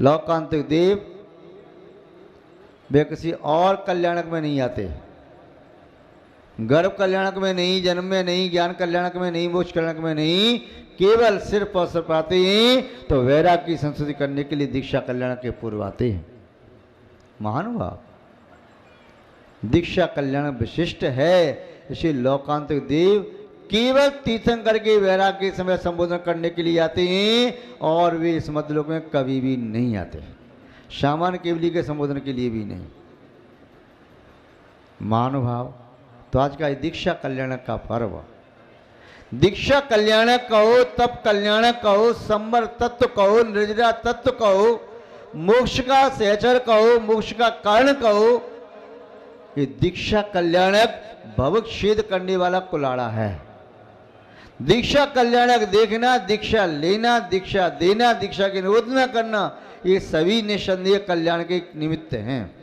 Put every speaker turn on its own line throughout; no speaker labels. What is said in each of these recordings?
लोकांतिक देव वे किसी और कल्याणक में नहीं आते, गर्भ कल्याणक में नहीं, जन्म में नहीं, ज्ञान कल्याणक में नहीं, मोक्ष कल्याणक में नहीं, केवल सिर्फ और सिर्फ आते हैं तो वैराग की संस्तुति करने के लिए दीक्षा कल्याणक के पूर्व आते हैं। महानुभाव, दीक्षा कल्याण विशिष्ट है, इसे लोकांतिक देव केवल तीर्थंकर के वैराग के समय संबोधन करने के लिए आते हैं और वे इस मध्यलोक में कभी भी नहीं आते, सामान्य केवली के संबोधन के लिए भी नहीं। महानुभाव, तो आज का दीक्षा कल्याणक का पर्व, दीक्षा कल्याणक कहो, तप कल्याणक कहो, संवर तत्व कहो, निर्जरा तत्व कहो, मोक्ष का सहचर कहो, मोक्ष का कारण कहो, ये दीक्षा कल्याणक भवक्षेद करने वाला कुलाड़ा है। दीक्षा कल्याणक देखना, दीक्षा लेना, दीक्षा देना, दीक्षा की निरोध न करना, ये सभी निसंदेह कल्याण के निमित्त हैं।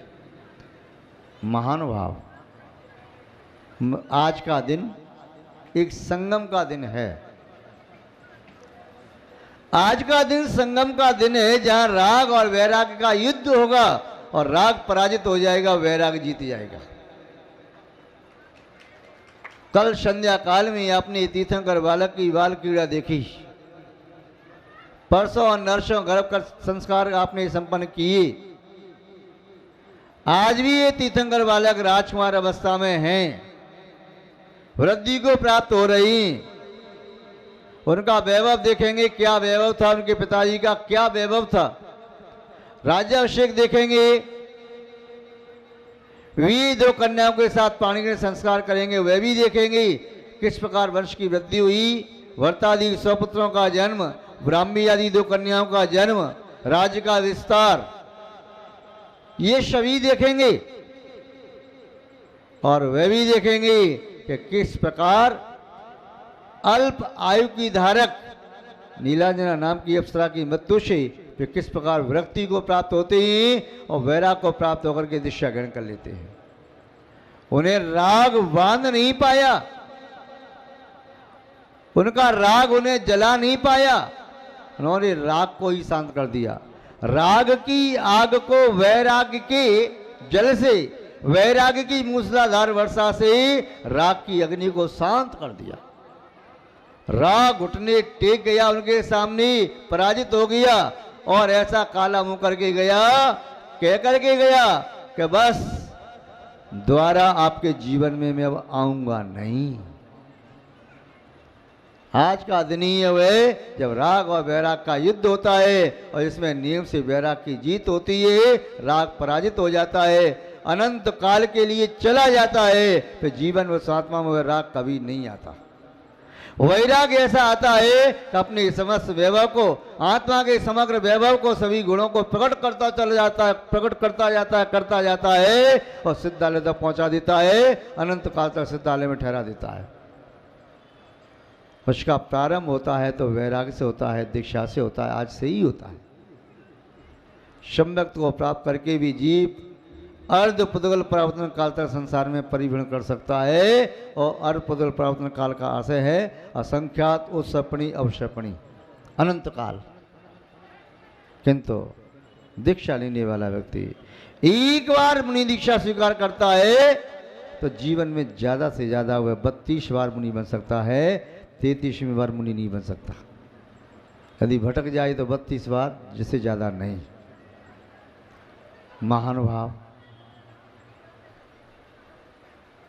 महानुभाव, आज का दिन एक संगम का दिन है। आज का दिन संगम का दिन है, जहां राग और वैराग का युद्ध होगा और राग पराजित हो जाएगा, वैराग जीत जाएगा। कल संध्या काल में आपने तीर्थंकर बालक की बाल क्रीड़ा देखी, परसों और नरसों गर्भ का संस्कार आपने संपन्न किए। आज भी ये तीर्थंकर बालक राजकुमार अवस्था में हैं, वृद्धि को प्राप्त हो रही। उनका वैभव देखेंगे, क्या वैभव था उनके पिताजी का, क्या वैभव था। राज्याभिषेक देखेंगे, वे दो कन्याओं के साथ पाणी के संस्कार करेंगे, वे भी देखेंगे किस प्रकार वंश की वृद्धि हुई, वर्तादि स्वपुत्रों का जन्म, ब्राह्मी आदि दो कन्याओं का जन्म, राज्य का विस्तार, ये सभी देखेंगे। और वे भी देखेंगे कि किस प्रकार अल्प आयु की धारक नीलांजना नाम की अप्सरा की मृत्यु से वे किस प्रकार विरक्ति को प्राप्त होते हैं और वैराग को प्राप्त होकर के दीक्षा ग्रहण कर लेते हैं। उन्हें राग बांध नहीं पाया, उनका राग उन्हें जला नहीं पाया, उन्होंने राग को ही शांत कर दिया। राग की आग को वैराग के जल से, वैराग की मूसलाधार वर्षा से राग की अग्नि को शांत कर दिया। राग घुटने टेक गया, उनके सामने पराजित हो गया और ऐसा काला मुंह करके गया, कह करके गया कि बस दोबारा आपके जीवन में मैं अब आऊंगा नहीं। आज का दिन ही है जब राग और वैराग का युद्ध होता है और इसमें नियम से वैराग की जीत होती है, राग पराजित हो जाता है, अनंत काल के लिए चला जाता है, फिर जीवन व आत्मा में राग कभी नहीं आता। वैराग ऐसा आता है कि अपने समस्त वैभव को, आत्मा के समग्र वैभव को, सभी गुणों को प्रकट करता चला जाता है, प्रकट करता जाता है और सिद्धालय तक पहुंचा देता है, अनंत काल तक सिद्धालय में ठहरा देता है। उसका प्रारंभ होता है तो वैराग से होता है, दीक्षा से होता है, आज से ही होता है। सम्यक्त को प्राप्त करके भी जीव अर्ध पुद्गल परावर्तन काल तक संसार में परिभ्रमण कर सकता है और अर्ध पुद्गल परावर्तन काल का आशय है असंख्यात उत्सर्पणी अवसर्पणी अनंत काल। किंतु दीक्षा लेने वाला व्यक्ति एक बार मुनि दीक्षा स्वीकार करता है तो जीवन में ज्यादा से ज्यादा वह 32 बार मुनि बन सकता है, 33वीं बार मुनि नहीं बन सकता। यदि भटक जाए तो 32 बार, जिससे ज्यादा नहीं। महानुभाव,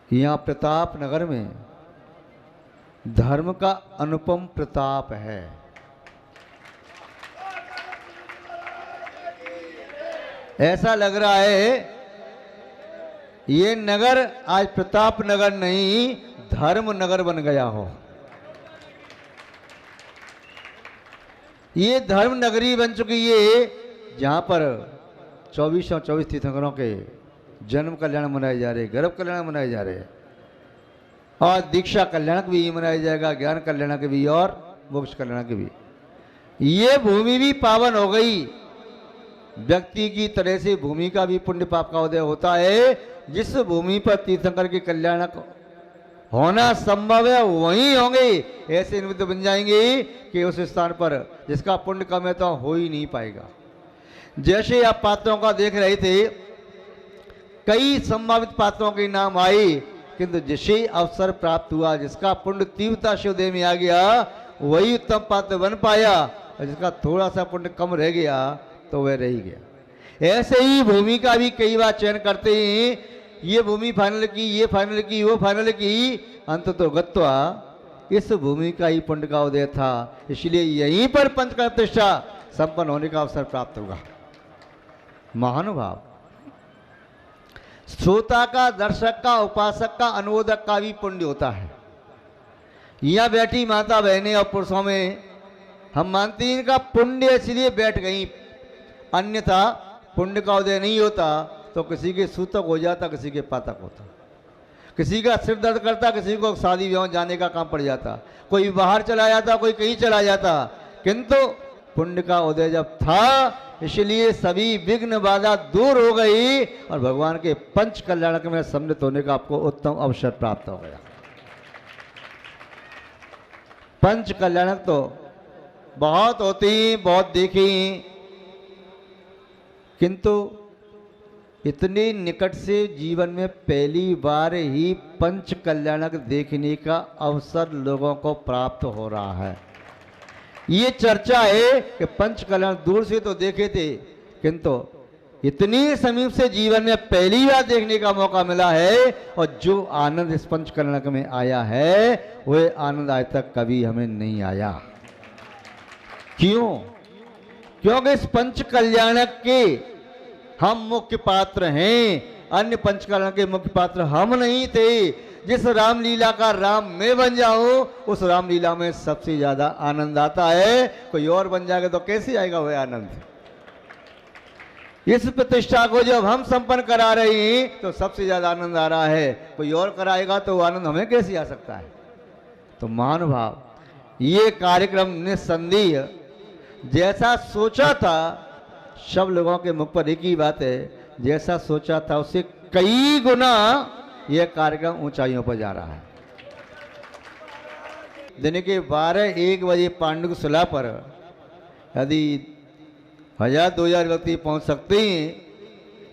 यहाँ प्रताप नगर में धर्म का अनुपम प्रताप है। ऐसा लग रहा है ये नगर आज प्रताप नगर नहीं, धर्म नगर बन गया हो। ये धर्म नगरी बन चुकी है, जहां पर 24 तीर्थंकरों के जन्म कल्याण मनाए जा रहे, गर्भ कल्याण मनाए जा रहे और दीक्षा कल्याण भी मनाया जाएगा, ज्ञान कल्याण के भी और मोक्ष कल्याण के भी। ये भूमि भी पावन हो गई। व्यक्ति की तरह से भूमि का भी पुण्य पाप का उदय होता है। जिस भूमि पर तीर्थंकर के कल्याण होना संभव है वहीं होंगे, ऐसे निमित्त बन जाएंगे कि उस स्थान पर जिसका पुण्य कम है तो हो ही नहीं पाएगा। जैसे आप पात्रों का देख रहे थे, कई संभावित पात्रों के नाम आए, किंतु जिसे अवसर प्राप्त हुआ, जिसका पुण्य तीव्रता से उदय में आ गया, वही उत्तम पात्र बन पाया, और जिसका थोड़ा सा पुण्य कम रह गया तो वह रह गया। ऐसे ही भूमि का भी कई बार चयन करते हैं, ये भूमि फाइनल की, ये फाइनल की, वो फाइनल की, अंत तो गत्वा इस भूमि का ही पुण्य का उदय था, इसलिए यहीं पर पंचकर्म प्रतिष्ठा संपन्न होने का अवसर प्राप्त होगा। महानुभाव, श्रोता का, दर्शक का, उपासक का, अनुमोदक का भी पुण्य होता है। यहां बैठी माता बहनें और पुरुषों में हम मानते हैं इनका पुण्य इसलिए बैठ गई, अन्यथा पुण्य का उदय नहीं होता तो किसी के सूतक हो जाता, किसी के पातक होता, किसी का सिर दर्द करता, किसी को शादी विवाह जाने का काम पड़ जाता, कोई बाहर चला जाता, कोई कहीं चला जाता, किंतु पुण्य का उदय जब था, इसलिए सभी विघ्न बाधा दूर हो गई और भगवान के पंच कल्याणक में सम्मिलित होने का आपको उत्तम अवसर प्राप्त हो गया। पंच कल्याणक तो बहुत होती, बहुत देखी, किंतु इतने निकट से जीवन में पहली बार ही पंच कल्याणक देखने का अवसर लोगों को प्राप्त हो रहा है। ये चर्चा है कि पंच कल्याण दूर से तो देखे थे, किंतु इतनी समीप से जीवन में पहली बार देखने का मौका मिला है, और जो आनंद इस पंच कल्याणक में आया है वह आनंद आज तक कभी हमें नहीं आया। क्यों? क्योंकि इस पंच कल्याणक के हम मुख्य पात्र हैं, अन्य पंच कल्याण के मुख्य पात्र हम नहीं थे। जिस रामलीला का राम मैं बन जाऊं, उस रामलीला में सबसे ज्यादा आनंद आता है। कोई और बन जाएगा तो कैसे आएगा वह आनंद? इस प्रतिष्ठा को जब हम संपन्न करा रहे हैं तो सबसे ज्यादा आनंद आ रहा है, कोई और कराएगा तो आनंद हमें कैसे आ सकता है? तो महानुभाव, ये कार्यक्रम निस्संदेह जैसा सोचा था, सब लोगों के मुख पर एक ही बात है, जैसा सोचा था उससे कई गुना यह कार्यक्रम ऊंचाइयों पर जा रहा है। दिन के 12-1 बजे पांडु शिला पर यदि 1000-2000 व्यक्ति पहुंच सकते हैं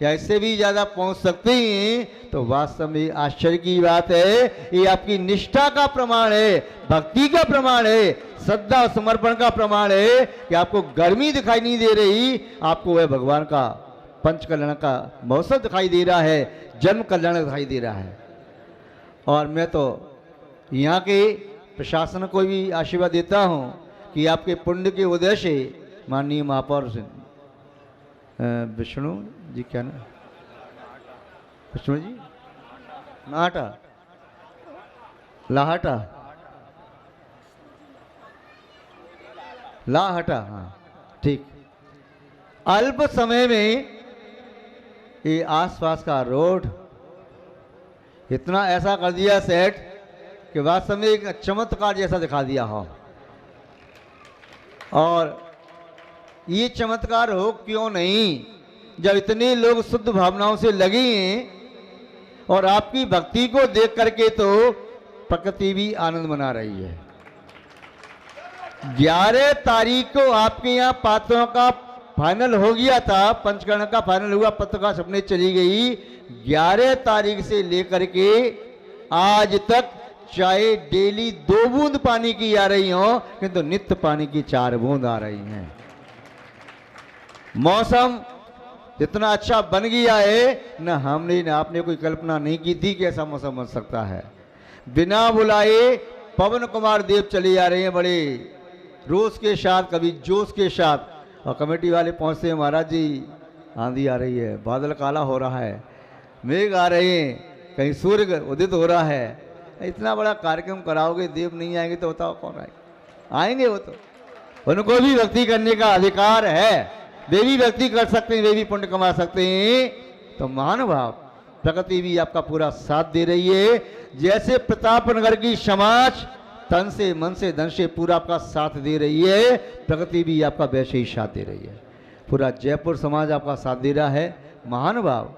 या इससे भी ज्यादा पहुंच सकते हैं तो वास्तव में आश्चर्य की बात है। ये आपकी निष्ठा का प्रमाण है, भक्ति का प्रमाण है, श्रद्धा और समर्पण का प्रमाण है कि आपको गर्मी दिखाई नहीं दे रही, आपको वह भगवान का पंच कल्याण का मौसम दिखाई दे रहा है, जन्म कल्याण दिखाई दे रहा है। और मैं तो यहाँ के प्रशासन को भी आशीर्वाद देता हूँ कि आपके पुण्य के उदय से माननीय महापौर विष्णु जी, क्या ना विष्णु जी, लाहटा, हाँ ठीक, अल्प समय में ये आसपास का रोड इतना ऐसा कर दिया सेट कि वास्तव में एक चमत्कार जैसा दिखा दिया हो। और ये चमत्कार हो क्यों नहीं, जब इतने लोग शुद्ध भावनाओं से लगे हैं और आपकी भक्ति को देख करके तो प्रकृति भी आनंद मना रही है। 11 तारीख को आपके यहाँ पात्रों का फाइनल हो गया था, पंचकर्ण का फाइनल हुआ, पत्रिका छपने चली गई। 11 तारीख से लेकर के आज तक चाहे डेली 2 बूंद पानी की आ रही हो, किंतु नित्य पानी की 4 बूंद आ रही हैं। मौसम इतना अच्छा बन गया है, न हमने न आपने कोई कल्पना नहीं की थी कि ऐसा मौसम बन सकता है। बिना बुलाए पवन कुमार देव चले जा रहे हैं, बड़े रोष के साथ, कभी जोश के साथ, और कमेटी वाले पहुंचते हैं, महाराज जी आंधी आ रही है, बादल काला हो रहा है, मेघ आ रहे हैं, कहीं सूर्य उदित हो रहा है। इतना बड़ा कार्यक्रम कराओगे, देव नहीं आएंगे तो बताओ कौन आएंगे? आएंगे वो तो, उनको भी भक्ति करने का अधिकार है, वे भी भक्ति कर सकते हैं, वे भी पुण्य कमा सकते हैं। तो महानुभाव, प्रकृति भी आपका पूरा साथ दे रही है। जैसे प्रतापनगर की समाज तन से, मन से, धन से पूरा आपका साथ दे रही है, प्रकृति भी आपका वैसे ही साथ दे रही है। पूरा जयपुर समाज आपका साथ दे रहा है। महानुभाव,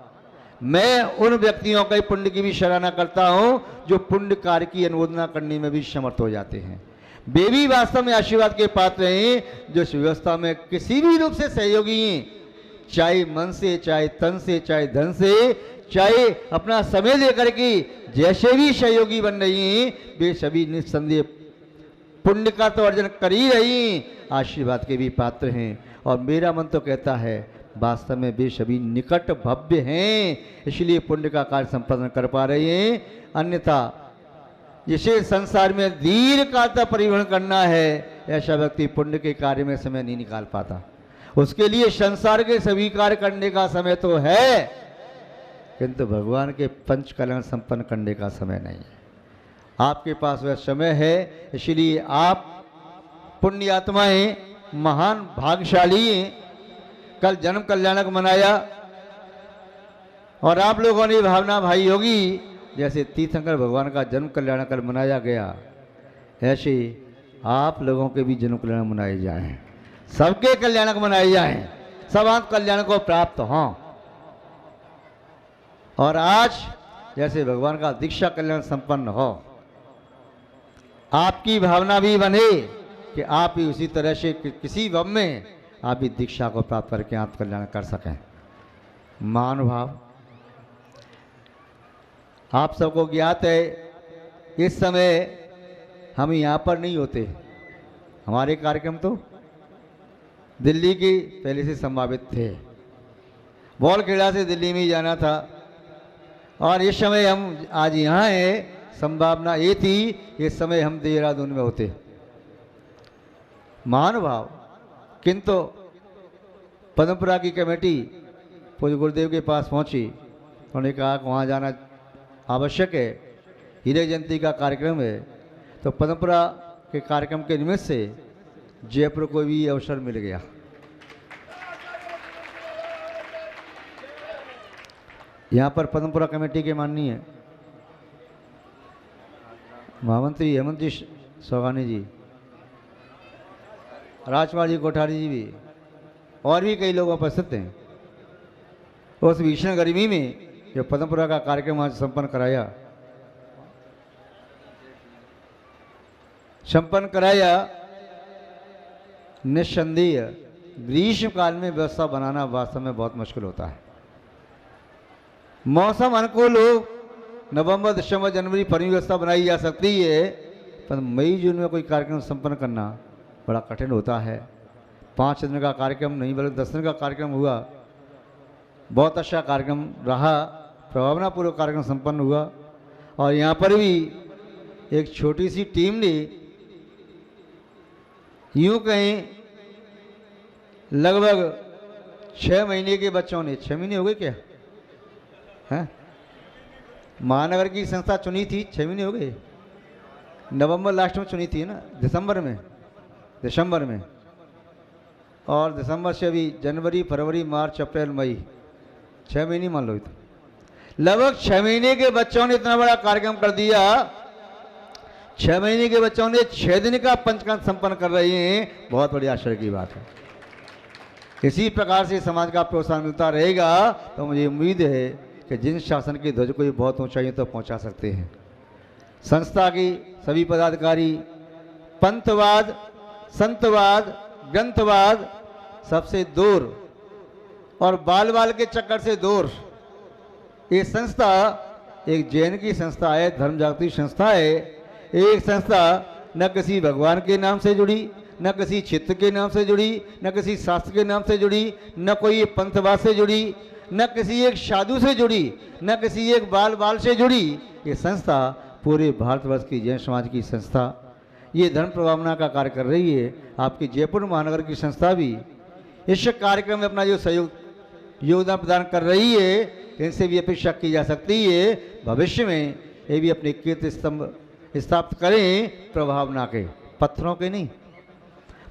मैं उन व्यक्तियों के पुण्य की भी सराहना करता हूं जो पुण्य कार्य की अनुमोदना करने में भी समर्थ हो जाते हैं। वे भी वास्तव में आशीर्वाद के पात्र हैं, जो इस व्यवस्था में किसी भी रूप से सहयोगी हैं, चाहे मन से, चाहे तन से, चाहे धन से, चाहे अपना समय लेकर के जैसे भी सहयोगी बन रही हैं, वे सभी निस्संदेह पुण्य का तो अर्जन कर ही रही, आशीर्वाद के भी पात्र हैं। और मेरा मन तो कहता है वास्तव में वे सभी निकट भव्य हैं, इसलिए पुण्य का कार्य संपादन कर पा रहे हैं। अन्यथा जिसे संसार में दीर्घ काल तक परिवहन करना है, ऐसा व्यक्ति पुण्य के कार्य में समय नहीं निकाल पाता। उसके लिए संसार के सभी कार्य करने का समय तो है, किंतु भगवान के पंच कल्याण संपन्न करने का समय नहीं है। आपके पास वह समय है, इसलिए आप पुण्य आत्माएं, महान भाग्यशाली हैं। कल जन्म कल्याणक मनाया और आप लोगों ने भावना भाई होगी, जैसे तीर्थंकर भगवान का जन्म कल्याण कल मनाया गया, ऐसे आप लोगों के भी जन्म कल्याण मनाए जाएं, सबके कल्याणक मनाए जाएं, सब आप कल्याण को प्राप्त हों। और आज जैसे भगवान का दीक्षा कल्याण संपन्न हो, आपकी भावना भी बने कि आप भी उसी तरह से किसी वम में आप भी दीक्षा को प्राप्त करके आप कल्याण कर सकें। महानुभाव, आप सबको ज्ञात है इस समय हम यहाँ पर नहीं होते, हमारे कार्यक्रम तो दिल्ली की पहले से संभावित थे। बॉलखेड़ा से दिल्ली में ही जाना था और इस समय हम आज यहाँ हैं। संभावना ये थी इस समय हम देहरादून में होते। महानुभाव, किंतु पद्मपुरा की कमेटी पूज्य गुरुदेव के पास पहुंची, उन्होंने कहा कि वहाँ जाना आवश्यक है, हीरे जयंती का कार्यक्रम है। तो पद्मपुरा के कार्यक्रम के निमित्त से जयपुर को भी अवसर मिल गया। यहाँ पर पद्मपुरा कमेटी के माननीय महामंत्री हेमंत जी सोगानी जी, राजकुमार जी कोठारी जी भी, और भी कई लोग उपस्थित हैं। उस भीषण गर्मी में जो पद्मपुरा का कार्यक्रम आज संपन्न कराया, निस्संदेह ग्रीष्म काल में व्यवस्था बनाना वास्तव में बहुत मुश्किल होता है। मौसम अनुकूल हो, नवंबर, दिसंबर, जनवरी, फरवरी व्यवस्था बनाई जा सकती है, पर मई जून में कोई कार्यक्रम संपन्न करना बड़ा कठिन होता है। 5 दिन का कार्यक्रम नहीं बल्कि 10 दिन का कार्यक्रम हुआ, बहुत अच्छा कार्यक्रम रहा, प्रभावनापूर्वक कार्यक्रम संपन्न हुआ। और यहाँ पर भी एक छोटी सी टीम ने, यूँ कहें लगभग 6 महीने के बच्चों ने, 6 महीने हो गए क्या हैं, महानगर की संस्था चुनी थी, 6 महीने हो गए, नवंबर लास्ट में चुनी थी ना, दिसंबर में, और दिसंबर से अभी जनवरी, फरवरी, मार्च, अप्रैल, मई, 6 महीने मान लो। लगभग 6 महीने के बच्चों ने इतना बड़ा कार्यक्रम कर दिया। 6 महीने के बच्चों ने 6 दिन का पंचकांत संपन्न कर रहे हैं, बहुत बड़ी आश्चर्य की बात है। इसी प्रकार से समाज का प्रोत्साहन मिलता रहेगा तो मुझे उम्मीद है कि जिन शासन की ध्वज को भी बहुत ऊंचाइयों तक पहुंचा सकते हैं। संस्था की सभी पदाधिकारी पंथवाद, संतवाद, ग्रंथवाद सबसे दूर और बाल बाल के चक्कर से दूर, ये संस्था एक जैन की संस्था है, धर्म जागृति संस्था है। एक संस्था न किसी भगवान के नाम से जुड़ी, न किसी चित्त के नाम से जुड़ी, न किसी शास्त्र के नाम से जुड़ी, न कोई पंथवाद से जुड़ी, न किसी एक साधु से जुड़ी, न किसी एक बाल बाल से जुड़ी। ये संस्था पूरे भारतवर्ष की जैन समाज की संस्था, ये धर्म प्रभावना का कार्य कर रही है। आपकी जयपुर महानगर की संस्था भी इस कार्यक्रम में अपना जो सहयोग योगदान प्रदान कर रही है, इनसे भी अपेक्षा की जा सकती है भविष्य में ये भी अपने कीर्ति स्तंभ स्थापित करें, प्रभावना के, पत्थरों के नहीं,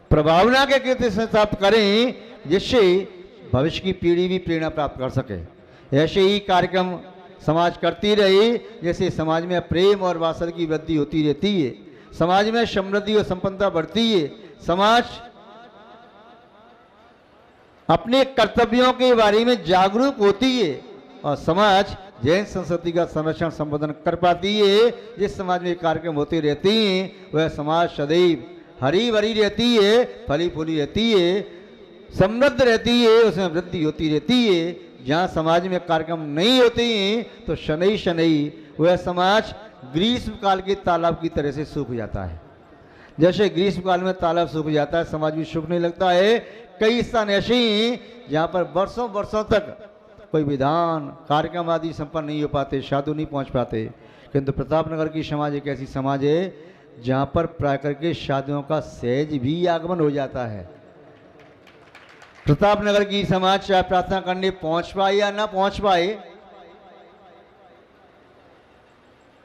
प्रभावना के कीर्ति स्थापित करें, जिससे भविष्य की पीढ़ी भी प्रेरणा प्राप्त कर सके। ऐसे ही कार्यक्रम समाज करती रहे, जैसे समाज में प्रेम और वात्सल्य की वृद्धि होती रहती है, समाज में समृद्धि और संपन्नता बढ़ती है, समाज अपने कर्तव्यों के बारे में जागरूक होती है और समाज जैन संस्कृति का संरक्षण संवर्धन कर पाती है। जिस समाज में कार्यक्रम होते रहते हैं वह समाज सदैव हरी भरी रहती है, फली फूली रहती है। समृद्ध रहती है, उसमें वृद्धि होती रहती है। जहाँ समाज में कार्यक्रम नहीं होते हैं तो शनई शनई वह समाज ग्रीष्म काल के तालाब की तरह से सूख जाता है। जैसे ग्रीष्म काल में तालाब सूख जाता है, समाज भी सूखने लगता है। कई स्थान ऐसे ही जहाँ पर वर्षों वर्षों तक कोई विधान कार्यक्रम आदि संपन्न नहीं हो पाते, साधु नहीं पहुँच पाते। किंतु प्रतापनगर की समाज एक ऐसी समाज है जहाँ पर प्राय के साधुओं का सहज भी आगमन हो जाता है। प्रतापनगर की समाज चाहे प्रार्थना करने पहुंच पाए या ना पहुंच पाए,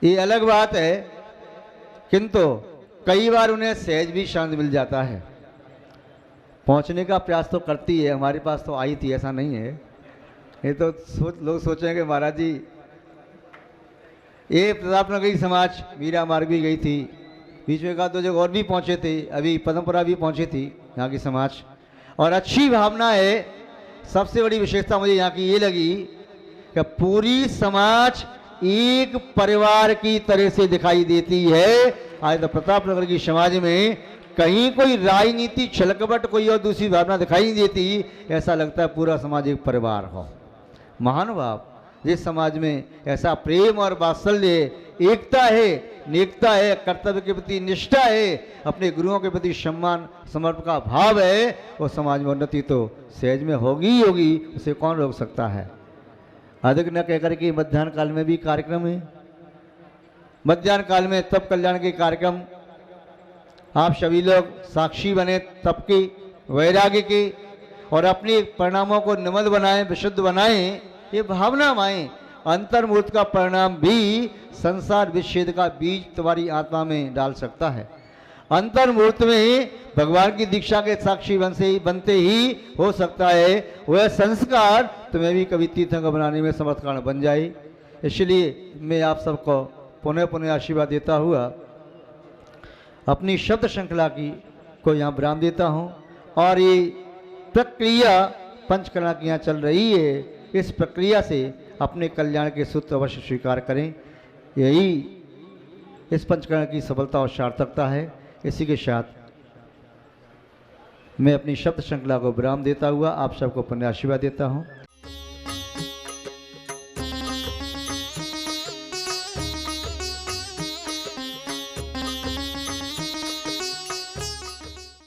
ये अलग बात है, किंतु कई बार उन्हें सहज भी शांत मिल जाता है। पहुंचने का प्रयास तो करती है, हमारे पास तो आई थी, ऐसा नहीं है। ये तो लोग सोचेंगे महाराज जी ये प्रतापनगर की समाज मीरा मार्ग भी गई थी, बीच में 1-2 जगह और भी पहुंचे थे, अभी पदमपुरा भी पहुंची थी यहाँ की समाज। और अच्छी भावना है। सबसे बड़ी विशेषता मुझे यहाँ की ये लगी कि पूरी समाज एक परिवार की तरह से दिखाई देती है। आज तो प्रतापनगर की समाज में कहीं कोई राजनीति छलकपट कोई और दूसरी भावना दिखाई नहीं देती। ऐसा लगता है पूरा समाज एक परिवार हो। महानुभाव, जिस समाज में ऐसा प्रेम और वात्सल्य, एकता है, नेकता है, कर्तव्य के प्रति निष्ठा है, अपने गुरुओं के प्रति सम्मान समर्पण का भाव है, वो समाज में उन्नति तो सहज में होगी ही होगी, उसे कौन रोक सकता है। अधिक न कहकर के मध्याह्न काल में भी कार्यक्रम है। मध्याह्न काल में तप कल्याण के कार्यक्रम, आप सभी लोग साक्षी बने तप के, वैराग्य के, और अपने परिणामों को निर्मल बनाएं, विशुद्ध बनाएं। ये भावना माएं, अंतर्मूर्त का परिणाम भी संसार विच्छेद का बीज तुम्हारी आत्मा में डाल सकता है। अंतर्मूर्त में भगवान की दीक्षा के साक्षी बनते ही हो सकता है वह संस्कार तुम्हें भी कभी तीर्थंकर बनाने में समर्थ कारण बन जाए। इसलिए मैं आप सबको पुनः पुनः आशीर्वाद देता हुआ अपनी शब्द श्रृंखला को यहाँ विराम देता हूँ। और ये प्रक्रिया पंचकर्मा की यहाँ चल रही है, इस प्रक्रिया से अपने कल्याण के सूत्र अवश्य स्वीकार करें। यही इस पंचकर्म की सफलता और सार्थकता है। इसी के साथ मैं अपनी शब्द श्रृंखला को विराम देता हुआ आप सबको पुनः आशीर्वाद देता हूँ।